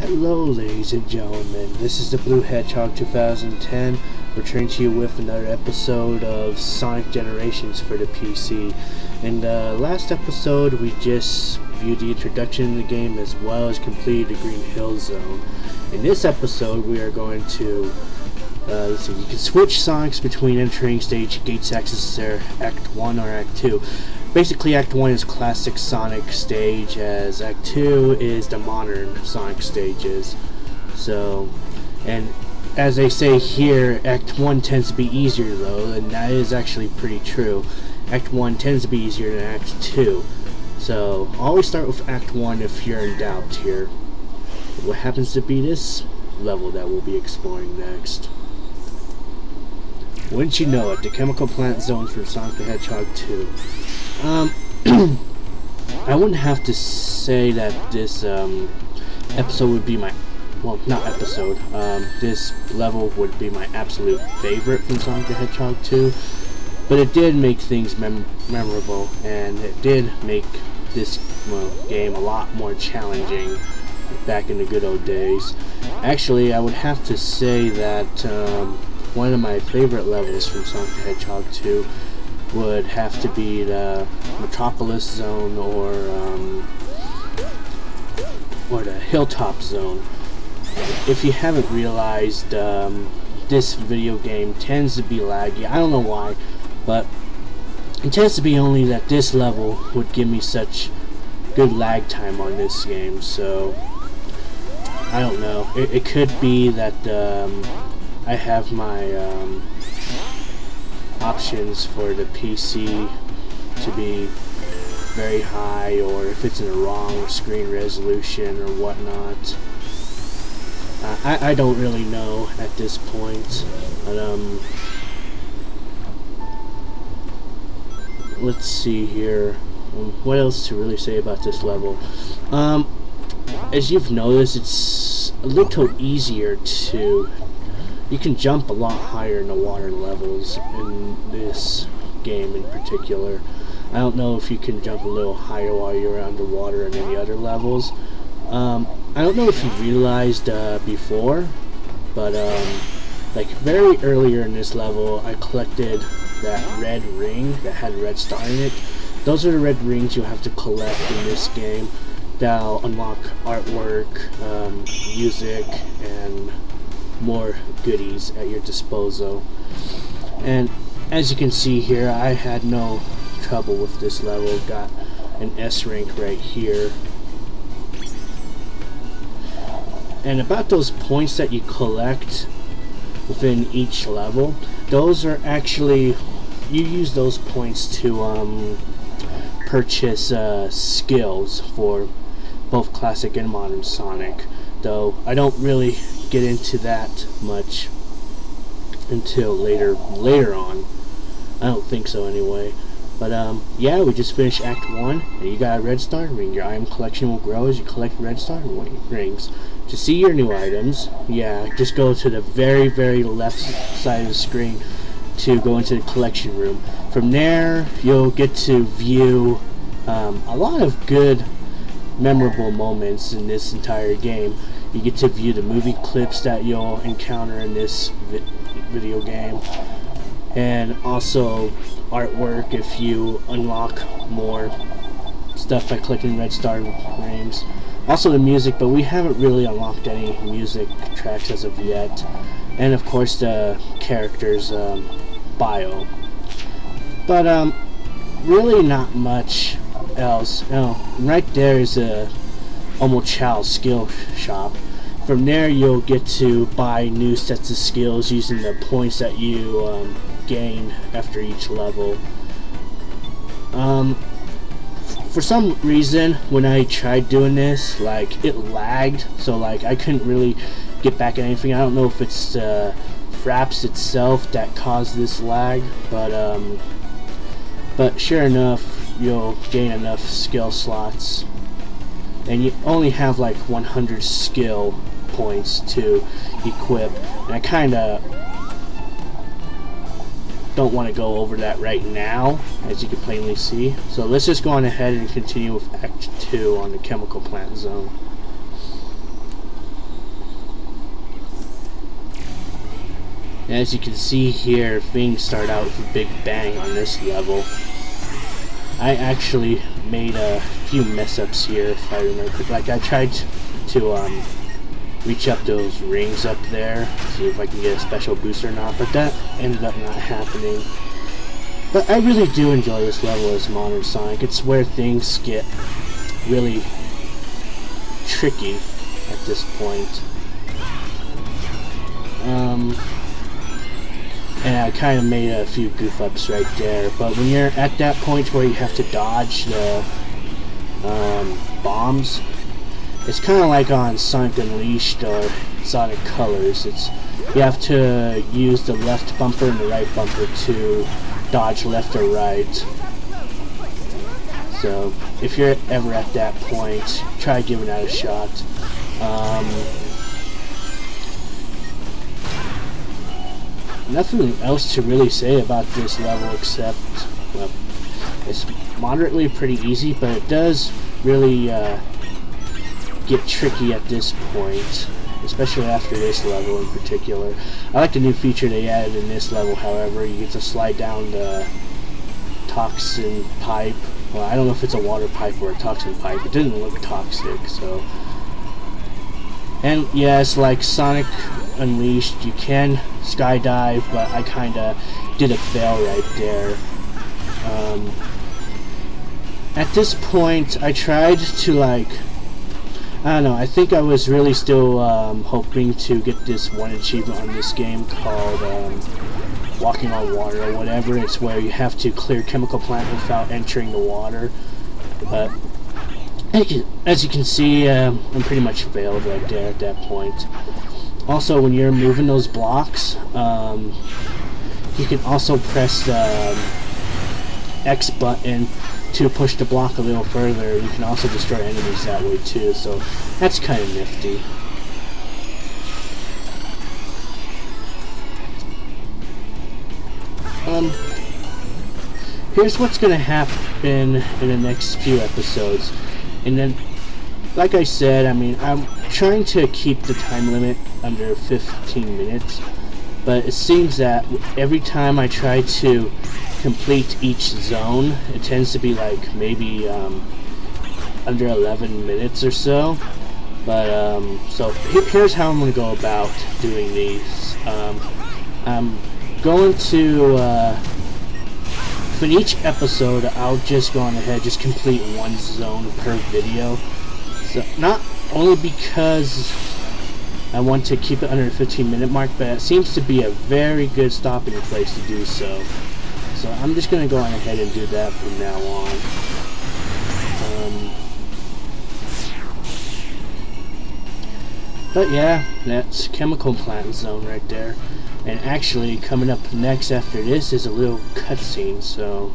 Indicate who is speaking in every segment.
Speaker 1: Hello ladies and gentlemen, this is the Blue Hedgehog 2010 returning to you with another episode of Sonic Generations for the PC. In the last episode we just viewed the introduction of the game as well as completed the Green Hill Zone. In this episode we are going to, let's see, you can switch Sonics between entering stage gates access their Act 1 or Act 2. Basically, Act 1 is classic Sonic stage, as Act 2 is the modern Sonic stages. So, and as they say here, Act 1 tends to be easier though, and that is actually pretty true. Act 1 tends to be easier than Act 2. So, always start with Act 1 if you're in doubt here. What happens to be this level that we'll be exploring next? Wouldn't you know it, the chemical plant zone for Sonic the Hedgehog 2. I wouldn't have to say that this episode would be my, well, not episode, this level would be my absolute favorite from Sonic the Hedgehog 2, but it did make things memorable, and it did make this game a lot more challenging back in the good old days. Actually, I would have to say that one of my favorite levels from Sonic the Hedgehog 2 would have to be the Metropolis Zone or the Hilltop Zone. If you haven't realized, this video game tends to be laggy. I don't know why, but it tends to be only that this level would give me such good lag time on this game, so I don't know. It could be that I have my options for the PC to be very high, or if it's in the wrong screen resolution or whatnot. I don't really know at this point, but let's see here. What else to really say about this level? As you've noticed, it's a little easier to, you can jump a lot higher in the water levels in this game in particular. I don't know if you can jump a little higher while you're underwater in any other levels. I don't know if you realized before, but like very earlier in this level I collected that red ring that had a red star in it. Those are the red rings you have to collect in this game. That'll unlock artwork, music, and more goodies at your disposal. And as you can see here, I had no trouble with this level. Got an S rank right here. And about those points that you collect within each level, those are actually, you use those points to purchase skills for both classic and modern Sonic, though I don't really get into that much until later on. I don't think so anyway. But yeah, we just finished Act 1 and you got a red star ring. Your item collection will grow as you collect red star rings. To see your new items, yeah, just go to the very left side of the screen to go into the collection room. From there you'll get to view a lot of good memorable moments in this entire game. You get to view the movie clips that you'll encounter in this video game, and also artwork if you unlock more stuff by collecting red star rings. Also the music, but we haven't really unlocked any music tracks as of yet. And of course the character's bio. But really not much else. Right there is a Omo Chow skill shop. From there you'll get to buy new sets of skills using the points that you gain after each level. For some reason when I tried doing this, like, it lagged, so like I couldn't really get back at anything. I don't know if it's Fraps itself that caused this lag, but sure enough you'll gain enough skill slots, and you only have like 100 skill points to equip, and I kinda don't want to go over that right now, as you can plainly see. So let's just go on ahead and continue with Act 2 on the chemical plant zone. And as you can see here, things start out with a big bang on this level. I actually made a few mess-ups here, if I remember. Like, I tried to reach up those rings up there, see if I can get a special boost or not, but that ended up not happening. But I really do enjoy this level as Modern Sonic. It's where things get really tricky at this point. And I kind of made a few goof-ups right there, but when you're at that point where you have to dodge the bombs, it's kind of like on Sonic Unleashed or Sonic Colors. You have to use the left bumper and the right bumper to dodge left or right. So if you're ever at that point, try giving that a shot. Nothing else to really say about this level except, well, it's moderately pretty easy, but it does really get tricky at this point, especially after this level in particular. I like the new feature they added in this level, however. You get to slide down the toxin pipe. Well, I don't know if it's a water pipe or a toxin pipe. It didn't look toxic, so. And yes, like Sonic Unleashed, you can skydive, but I kinda did a fail right there. At this point, I tried to, like, I don't know, I think I was really still hoping to get this one achievement on this game called Walking on Water or whatever. It's where you have to clear chemical plant without entering the water. But as you can see, I'm pretty much failed right there at that point. Also, when you're moving those blocks, you can also press the X button to push the block a little further. You can also destroy enemies that way too, so that's kind of nifty. Here's what's going to happen in the next few episodes. And then, like I said, I mean, I'm trying to keep the time limit under 15 minutes, but it seems that every time I try to complete each zone, it tends to be like maybe under 11 minutes or so. But so here's how I'm going to go about doing these. I'm going to for each episode, I'll just go on ahead, just complete one zone per video. So not only because I want to keep it under the 15-minute mark, but it seems to be a very good stopping place to do so. So I'm just going to go on ahead and do that from now on. But yeah, that's Chemical Plant Zone right there. And actually, coming up next after this is a little cutscene, so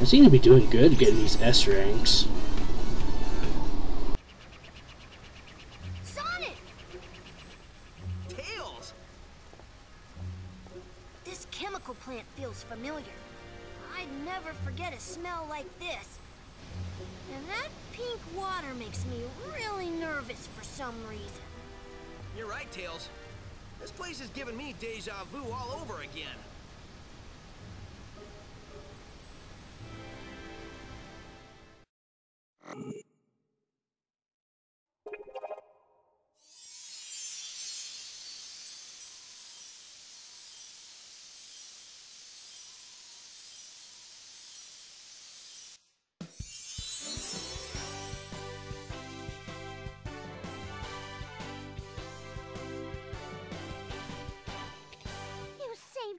Speaker 1: I seem to be doing good getting these S ranks.
Speaker 2: Sonic! Tails! This chemical plant feels familiar. I'd never forget a smell like this. And that pink water makes me really nervous for some reason.
Speaker 3: You're right, Tails. This place is giving me deja vu all over again.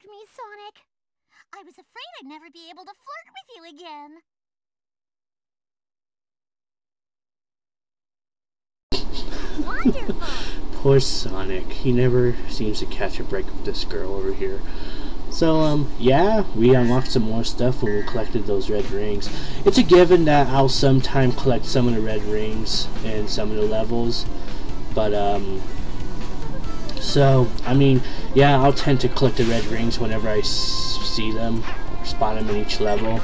Speaker 4: Me, Sonic. I was afraid I'd never be able to flirt with you again. Wonderful!
Speaker 1: Poor Sonic. He never seems to catch a break with this girl over here. So, yeah, we unlocked some more stuff when we collected those red rings. It's a given that I'll sometime collect some of the red rings in some of the levels. But, so, I mean, yeah, I'll tend to collect the red rings whenever I see them, spot them in each level.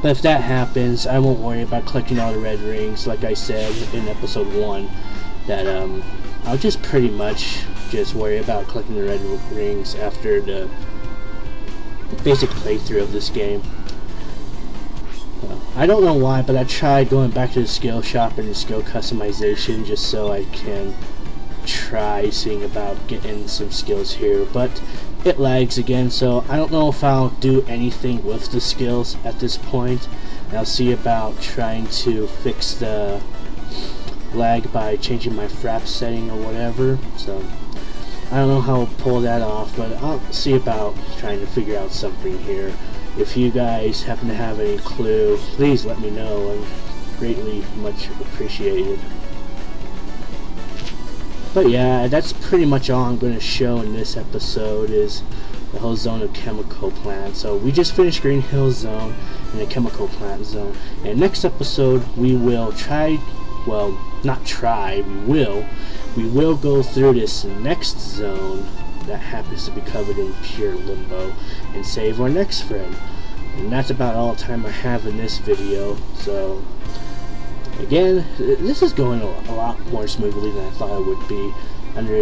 Speaker 1: But if that happens, I won't worry about collecting all the red rings, like I said in episode 1, that I'll just pretty much just worry about collecting the red rings after the basic playthrough of this game. I don't know why, but I tried going back to the skill shop and the skill customization just so I can try seeing about getting some skills here, but it lags again, so I don't know if I'll do anything with the skills at this point. I'll see about trying to fix the lag by changing my frap setting or whatever, so I don't know how I'll pull that off, but I'll see about trying to figure out something here. If you guys happen to have any clue, please let me know, and greatly much appreciated. But yeah, that's pretty much all I'm going to show in this episode, is the whole zone of chemical plants. So we just finished Green Hill Zone and the chemical plant zone, and next episode we will try, well, not try, we will go through this next zone that happens to be covered in pure limbo and save our next friend. And that's about all the time I have in this video. So again, this is going a lot more smoothly than I thought it would be, under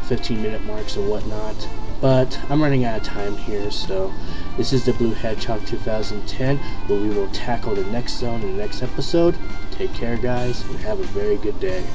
Speaker 1: 15-minute marks and whatnot. But I'm running out of time here, so this is the Blue Hedgehog 2010, where we will tackle the next zone in the next episode. Take care, guys, and have a very good day.